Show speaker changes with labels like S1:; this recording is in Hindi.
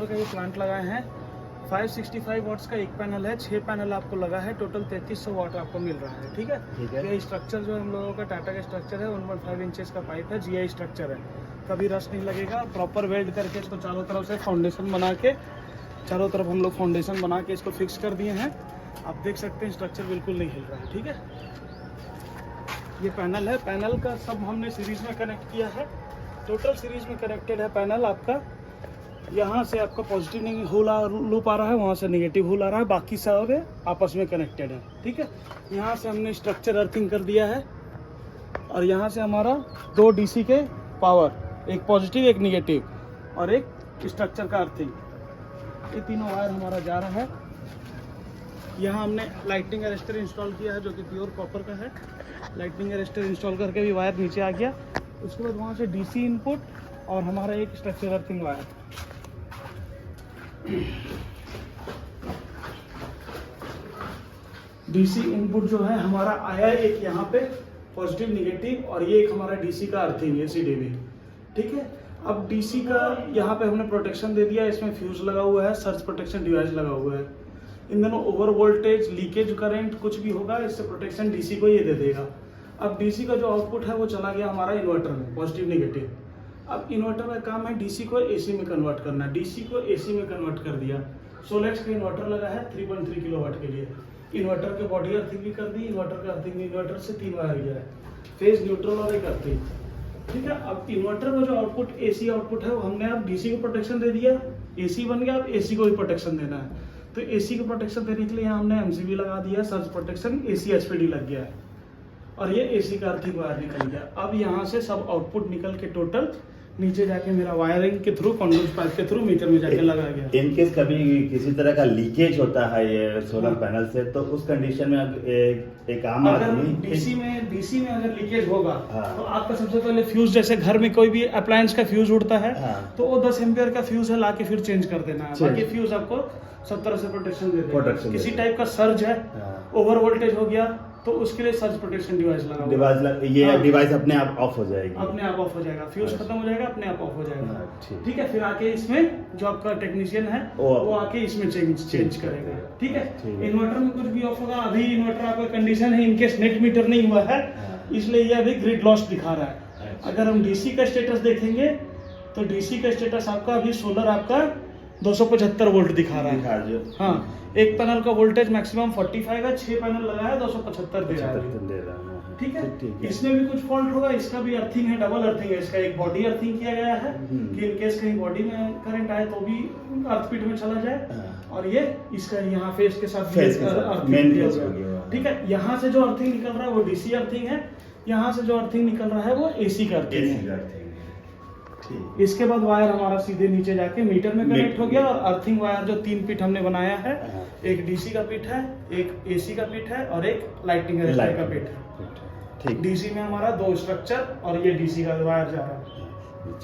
S1: का ये प्लांट लगाए हैं 565 वाट्स का एक पैनल है, 6 पैनल आपको लगा है, टोटल 3300 वाट आपको मिल रहा है। ठीक है। ये स्ट्रक्चर जो हम लोगों का टाटा का स्ट्रक्चर है 1.5 इंचेस का पाइप है, जीआई स्ट्रक्चर है, कभी रस्ट नहीं लगेगा। प्रॉपर वेल्ड करके इसको चारों तरफ से फाउंडेशन बना के, चारों तरफ हम लोग फाउंडेशन बना के इसको फिक्स कर दिए हैं। आप देख सकते हैं स्ट्रक्चर बिल्कुल नहीं हिल रहा है। ठीक है, ये पैनल है, पैनल का सब हमने सीरीज में कनेक्ट किया है, टोटल सीरीज में कनेक्टेड है पैनल आपका। यहाँ से आपका पॉजिटिव नहीं लूप आ रहा है, वहाँ से नेगेटिव हुल आ रहा है, बाकी सब आपस में कनेक्टेड है। ठीक है, यहाँ से हमने स्ट्रक्चर अर्थिंग कर दिया है और यहाँ से हमारा 2 डीसी के पावर, एक पॉजिटिव एक निगेटिव और एक स्ट्रक्चर का अर्थिंग, ये तीनों वायर हमारा जा रहा है। यहाँ हमने लाइटनिंग अरेस्टर इंस्टॉल किया है जो कि प्योर कॉपर का है। लाइटनिंग अरेस्टर इंस्टॉल करके भी वायर नीचे आ गया। उसके बाद वहाँ से डीसी इनपुट और हमारा एक structure earthing wire. DC input जो है हमारा आया एक यहाँ पे पॉजिटिव निगेटिव और ये एक हमारा डीसी का अर्थिंग है सीडीवी। ठीक है, अब डीसी का यहाँ पे हमने प्रोटेक्शन दे दिया, इसमें फ्यूज लगा हुआ है, सर्ज प्रोटेक्शन डिवाइस लगा हुआ है। इन दोनों ओवर वोल्टेज लीकेज करंट कुछ भी होगा इससे प्रोटेक्शन डीसी को ये दे देगा। अब डीसी का जो आउटपुट है वो चला गया हमारा इन्वर्टर में, पॉजिटिव निगेटिव। अब इन्वर्टर का काम है डीसी को एसी में कन्वर्ट करना, डीसी को एसी में कन्वर्ट कर दिया। सोलेक्स का इन्वर्टर लगा है 3.3 किलोवाट के लिए। इन्वर्टर के बॉडी अर्थिंग भी कर दी, इन्वर्टर का अर्थिंग इन्वर्टर से 3 वायर गया है, फेज न्यूट्रल और एक अर्थिंग। ठीक है, अब इन्वर्टर का जो आउटपुट एसी आउटपुट है वो हमने अब डीसी को प्रोटेक्शन दे दिया, एसी बन गया, अब एसी को भी प्रोटेक्शन देना है। तो एसी को प्रोटेक्शन देने के लिए यहाँ हमने एमसीबी लगा दिया, सर्ज प्रोटेक्शन, एसी एचपीडी लग गया है और ये एसी का अर्थिंग वायर निकल गया। अब यहाँ से सब आउटपुट निकल के टोटल नीचे जाके मेरा वायरिंग के थ्रू, कंडक्टर पाइप के थ्रू मीटर में जाके लगा गया।
S2: इन केस कभी किसी तरह का लीकेज होता है ये सोलर पैनल से, तो उस कंडीशन में एक आम आदमी
S1: डीसी में अगर लीकेज होगा तो आपका सबसे पहले फ्यूज, जैसे घर में कोई भी अप्लायंस का फ्यूज उड़ता है तो वो 10 एम्पियर का फ्यूज है, लाके फिर चेंज कर देना है। बाकी फ्यूज आपको सब तरह से प्रोटेक्शन दे देगा। किसी टाइप का सर्ज है, ओवर वोल्टेज हो गया तो उसके लिए सर्ज प्रोटेक्शन डिवाइस लगा,
S2: डिवाइस अपने आप ऑफ हो जाएगी,
S1: अपने आप ऑफ हो जाएगा, फ्यूज खत्म हो जाएगा, अपने आप ऑफ हो जाएगा। ठीक है, फिर आके इसमें जो आपका टेक्नीशियन है वो आके इसमें चेंज करेगा। ठीक है, इन्वर्टर में कुछ भी ऑफ होगा। अभी इन्वर्टर आपका कंडीशन है इनकेस नेट मीटर नहीं हुआ है, इसलिए ये अभी ग्रिड लॉस दिखा रहा है। अगर हम डीसी का स्टेटस देखेंगे तो डीसी का स्टेटस आपका अभी सोलर आपका 275 वोल्ट दिखा रहा है। हाँ, एक पैनल का वोल्टेज मैक्सिमम 45 है, 6 पैनल लगा है, 275 दे रहा है। ठीक है, इसमें भी कुछ फॉल्ट होगा, इसका भी अर्थिंग है, डबल अर्थिंग है। इसका एक बॉडी अर्थिंग किया गया है कि इनकेस कहीं बॉडी में करंट आए तो भी अर्थ पीट में चला जाए, और ये इसका यहाँ फेस के साथ ठीक है। यहाँ से जो अर्थिंग निकल रहा है वो डीसी अर्थिंग है, यहाँ से जो अर्थिंग निकल रहा है वो एसी का अर्थिंग है। इसके बाद वायर हमारा सीधे नीचे जाके मीटर में कनेक्ट हो गया, और अर्थिंग वायर जो 3 पिट हमने बनाया है, एक डीसी का पिट है, एक एसी का पिट है और एक लाइटिंग अरेस्टर का पिट है। डीसी में हमारा 2 स्ट्रक्चर और ये डीसी का वायर जा रहा है।